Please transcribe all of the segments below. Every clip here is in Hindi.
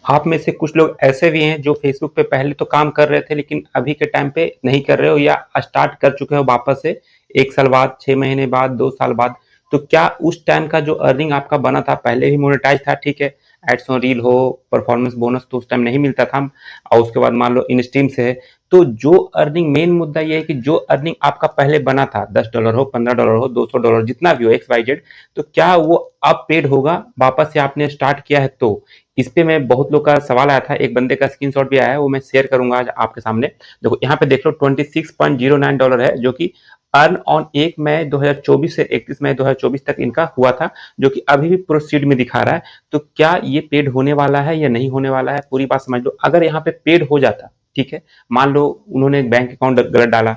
आप में से कुछ लोग ऐसे भी हैं जो फेसबुक पे पहले तो काम कर रहे थे लेकिन अभी के टाइम पे नहीं कर रहे हो या स्टार्ट कर चुके हो वापस से 1 साल बाद, 6 महीने बाद, 2 साल बाद। तो क्या उस टाइम का जो अर्निंग आपका बना था पहले ही मोनेटाइज था, ठीक है, एड्स हो, रील हो, परफॉर्मेंस बोनस तो उस टाइम नहीं मिलता था, और उसके बाद मान लो इन स्ट्रीम से है। तो जो अर्निंग, मेन मुद्दा ये है कि जो अर्निंग आपका पहले बना था, $10 हो, $15 हो, $200, जितना भी हो, एक्स वाई जेड, तो क्या वो अब पेड होगा वापस से आपने स्टार्ट किया है तो? इस पे मैं बहुत लोग का सवाल आया था, एक बंदे का स्क्रीनशॉट भी आया है, वो मैं शेयर करूंगा आज आपके सामने। देखो यहाँ पे देख लो, $26.09 है, जो कि अर्न ऑन 1 मई 2024 से 31 मई 2024 तक इनका हुआ था, जो कि अभी भी प्रोसीड में दिखा रहा है। तो क्या ये पेड होने वाला है या नहीं होने वाला है, पूरी बात समझ लो। अगर यहाँ पे पेड हो जाता, ठीक है, मान लो उन्होंने बैंक अकाउंट गलत डाला,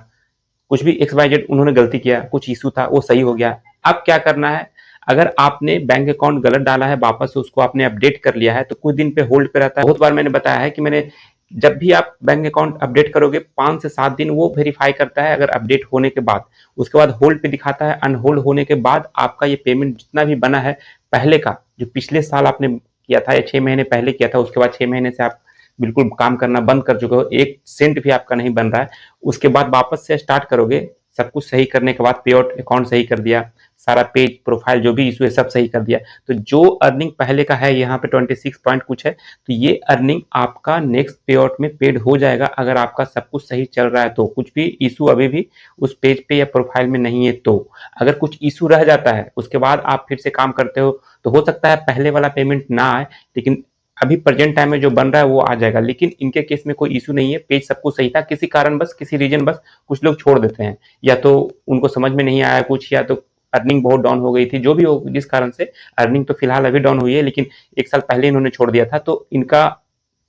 कुछ भी एक्स वाई जेड उन्होंने गलती किया, कुछ इशू था, वो सही हो गया। अब क्या करना है, अगर आपने बैंक अकाउंट गलत डाला है, वापस से उसको आपने अपडेट कर लिया है, तो कुछ दिन पे होल्ड पे रहता है। बहुत बार मैंने बताया है कि मैंने, जब भी आप बैंक अकाउंट अपडेट करोगे 5 से 7 दिन वो वेरीफाई करता है, अगर अपडेट होने के बाद, उसके बाद होल्ड पे दिखाता है। अनहोल्ड होने के बाद आपका ये पेमेंट जितना भी बना है पहले का, जो पिछले साल आपने किया था या 6 महीने पहले किया था, उसके बाद 6 महीने से आप बिल्कुल काम करना बंद कर चुके हो, 1 सेंट भी आपका नहीं बन रहा है, उसके बाद वापस से स्टार्ट करोगे, सब कुछ सही करने के बाद, पे आउट अकाउंट सही कर दिया, सारा पेज प्रोफाइल जो भी इशू है सब सही कर दिया, तो जो अर्निंग पहले का है यहाँ पे 26 पॉइंट कुछ है, तो ये अर्निंग आपका नेक्स्ट पे आउट में पेड हो जाएगा, अगर आपका सब कुछ सही चल रहा है तो। कुछ भी इशू अभी भी उस पेज पे या प्रोफाइल में नहीं है तो, अगर कुछ इशू रह जाता है उसके बाद आप फिर से काम करते हो, तो हो सकता है पहले वाला पेमेंट ना आए, लेकिन अभी प्रेजेंट टाइम में जो बन रहा है वो आ जाएगा। लेकिन इनके केस में कोई इशू नहीं है, पेज सब कुछ सही था, किसी कारण बस, किसी रीजन बस कुछ लोग छोड़ देते हैं, या तो उनको समझ में नहीं आया कुछ, या तो अर्निंग बहुत डाउन हो गई थी, जो भी हो, जिस कारण से अर्निंग तो फिलहाल अभी डाउन हुई है, लेकिन 1 साल पहले इन्होंने छोड़ दिया था, तो इनका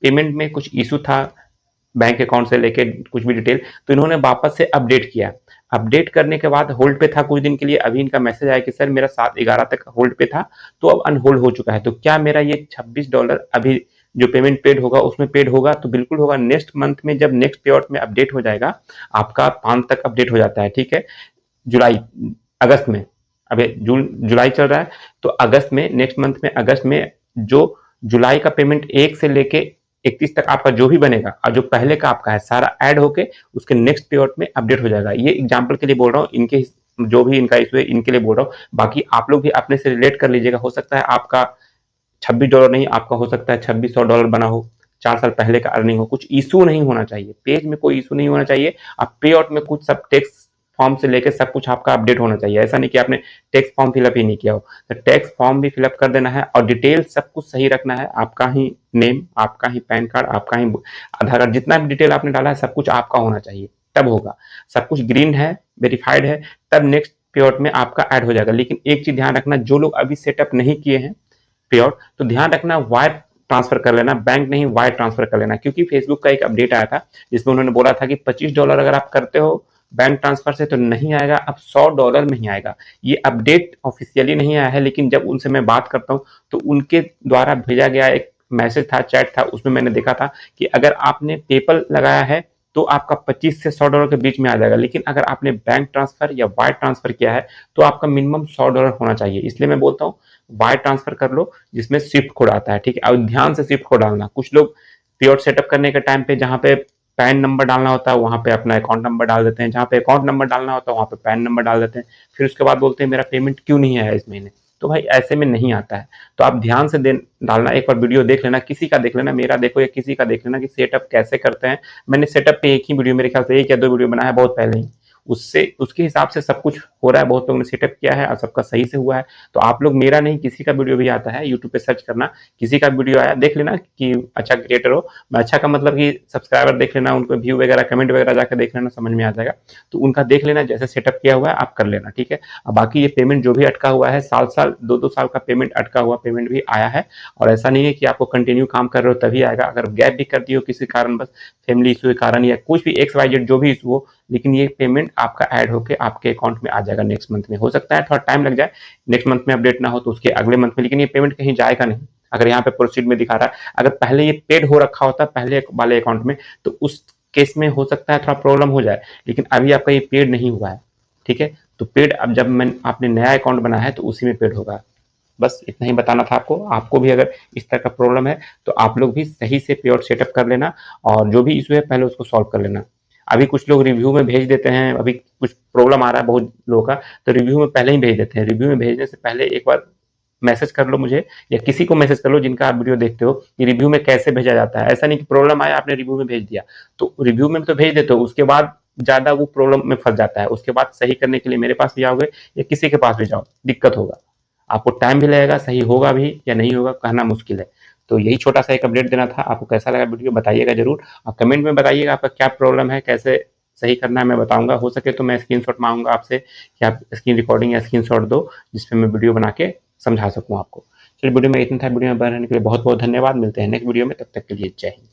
पेमेंट में कुछ इशू था, बैंक अकाउंट से लेके कुछ भी डिटेल, तो इन्होंने वापस से अपडेट किया। अपडेट करने के बाद होल्ड पे था कुछ दिन के लिए, अभी इनका मैसेज आया कि सर मेरा 7/11 तक होल्ड पे था, तो अब अनहोल्ड हो चुका है। तो क्या मेरा ये $26 अभी जो पेमेंट पेड होगा उसमें पेड होगा? तो बिल्कुल होगा। नेक्स्ट मंथ में जब नेक्स्ट पे आउट में अपडेट हो जाएगा, आपका 5 तक अपडेट हो जाता है, ठीक है, जुलाई, अगस्त में, अभी जून जुलाई चल रहा है, तो अगस्त में, नेक्स्ट मंथ में अगस्त में, जो जुलाई का पेमेंट 1 से लेके 31 तक आपका जो भी बनेगा, और जो पहले का आपका है सारा ऐड होके उसके नेक्स्ट पे आउट में अपडेट हो जाएगा। ये एग्जाम्पल के लिए बोल रहा हूँ, इनके जो भी इनका इशू है इनके लिए बोल रहा हूँ, बाकी आप लोग भी अपने से रिलेट कर लीजिएगा। हो सकता है आपका $26 नहीं, आपका हो सकता है $2600 बना हो, 4 साल पहले का अर्निंग हो, कुछ इशू नहीं होना चाहिए, पेज में कोई इशू नहीं होना चाहिए। अब पे आउट में कुछ सब टैक्स फॉर्म से लेकर सब कुछ आपका अपडेट होना चाहिए, ऐसा नहीं कि आपने टैक्स फॉर्म फिलअप ही नहीं किया हो, तो टैक्स फॉर्म भी फिलअप कर देना है, और डिटेल सब कुछ सही रखना है, आपका ही नेम, आपका ही पैन कार्ड, आपका ही आधार कार्ड, जितना भी डिटेल आपने डाला है सब कुछ आपका होना चाहिए, तब होगा। सब कुछ ग्रीन है, वेरीफाइड है, तब नेक्स्ट पे आउट में आपका ऐड हो जाएगा। लेकिन एक चीज ध्यान रखना, जो लोग अभी सेटअप नहीं किए हैं पे आउट, तो ध्यान रखना वायर ट्रांसफर कर लेना, बैंक नहीं वायर ट्रांसफर कर लेना, क्योंकि फेसबुक का एक अपडेट आया था जिसमें उन्होंने बोला था कि $25 अगर आप करते हो बैंक ट्रांसफर से तो नहीं आएगा, अब $100 में ही आएगा। ये अपडेट ऑफिशियली नहीं आया है, लेकिन जब उनसे मैं बात करता हूँ तो उनके द्वारा भेजा गया एक मैसेज था, चैट था, उसमें मैंने देखा था कि अगर आपने पेपल लगाया है तो आपका $25 से $100 के बीच में आ जाएगा, लेकिन अगर आपने बैंक ट्रांसफर या वायर ट्रांसफर किया है तो आपका मिनिमम $100 होना चाहिए। इसलिए मैं बोलता हूँ वायर ट्रांसफर कर लो, जिसमें स्विफ्ट कोड आता है, ठीक है, और ध्यान से स्विफ्ट कोड डालना। कुछ लोग पे आउट सेटअप करने के टाइम पे जहाँ पे पैन नंबर डालना होता है वहां पे अपना अकाउंट नंबर डाल देते हैं, जहाँ पे अकाउंट नंबर डालना होता है वहां पे पैन नंबर डाल देते हैं, फिर उसके बाद बोलते हैं मेरा पेमेंट क्यों नहीं आया इस महीने। तो भाई ऐसे में नहीं आता है, तो आप ध्यान से डालना। एक बार वीडियो देख लेना, किसी का देख लेना, मेरा देखो या किसी का देख लेना कि सेटअप कैसे करते हैं। मैंने सेटअप पे एक ही वीडियो, मेरे ख्याल से 1 या 2 वीडियो बनाया है बहुत पहले ही, उससे उसके हिसाब से सब कुछ हो रहा है, बहुत लोगों ने सेटअप किया है और सबका सही से हुआ है। तो आप लोग, मेरा नहीं किसी का वीडियो भी आता है, यूट्यूब पे सर्च करना, किसी का वीडियो आया देख लेना कि अच्छा क्रिएटर हो, अच्छा का मतलब कि सब्सक्राइबर देख लेना, उनको व्यू वगैरह कमेंट वगैरह जाकर देख लेना, समझ में आ जाएगा। तो उनका देख लेना, जैसे सेटअप किया हुआ है आप कर लेना, ठीक है। अब बाकी ये पेमेंट जो भी अटका हुआ है, साल साल 2-2 साल का पेमेंट अटका हुआ पेमेंट भी आया है, और ऐसा नहीं है कि आपको कंटिन्यू काम कर रहे हो तभी आएगा, अगर गैप भी कर दिए हो किसी कारण, बस फैमिली इशू के कारण या कुछ भी एक्स वाई जेड जो भी इशू हो, लेकिन ये पेमेंट आपका ऐड होकर आपके अकाउंट में आ जाएगा नेक्स्ट मंथ में। हो सकता है थोड़ा टाइम लग जाए, नेक्स्ट मंथ में अपडेट ना हो तो उसके अगले मंथ में, लेकिन ये पेमेंट कहीं जाएगा नहीं। अगर यहाँ पे प्रोसीड में दिखा रहा है, अगर पहले ये पेड हो रखा होता पहले वाले अकाउंट में, तो उस केस में हो सकता है थोड़ा प्रॉब्लम हो जाए, लेकिन अभी आपका ये पेड नहीं हुआ है, ठीक है। तो पेड अब जब मैं आपने नया अकाउंट बनाया है तो उसी में पेड होगा। बस इतना ही बताना था आपको। आपको भी अगर इस तरह का प्रॉब्लम है तो आप लोग भी सही से पेआउट सेटअप कर लेना, और जो भी इशू है पहले उसको सॉल्व कर लेना। अभी कुछ लोग रिव्यू में भेज देते हैं, अभी कुछ प्रॉब्लम आ रहा है बहुत लोगों का, तो रिव्यू में पहले ही भेज देते हैं। रिव्यू में भेजने से पहले एक बार मैसेज कर लो मुझे, या किसी को मैसेज कर लो जिनका आप वीडियो देखते हो, कि रिव्यू में कैसे भेजा जाता है। ऐसा नहीं कि प्रॉब्लम आया आपने रिव्यू में भेज दिया, तो रिव्यू में तो भेज देते हो, उसके बाद ज्यादा वो प्रॉब्लम में फंस जाता है, उसके बाद सही करने के लिए मेरे पास भी आओगे या किसी के पास भी जाओ, दिक्कत होगा, आपको टाइम भी लगेगा, सही होगा भी या नहीं होगा कहना मुश्किल है। तो यही छोटा सा एक अपडेट देना था। आपको कैसा लगा वीडियो बताइएगा जरूर, और कमेंट में बताइएगा आपका क्या प्रॉब्लम है, कैसे सही करना है, मैं बताऊंगा। हो सके तो मैं स्क्रीनशॉट मांगूंगा आपसे कि आप स्क्रीन रिकॉर्डिंग या स्क्रीनशॉट दो, जिसपे मैं वीडियो बना के समझा सकूं आपको। चलिए वीडियो में इतना था। वीडियो में बने रहने के लिए बहुत बहुत धन्यवाद। मिलते हैं नेक्स्ट वीडियो में, तब तक के लिए जय हिंद।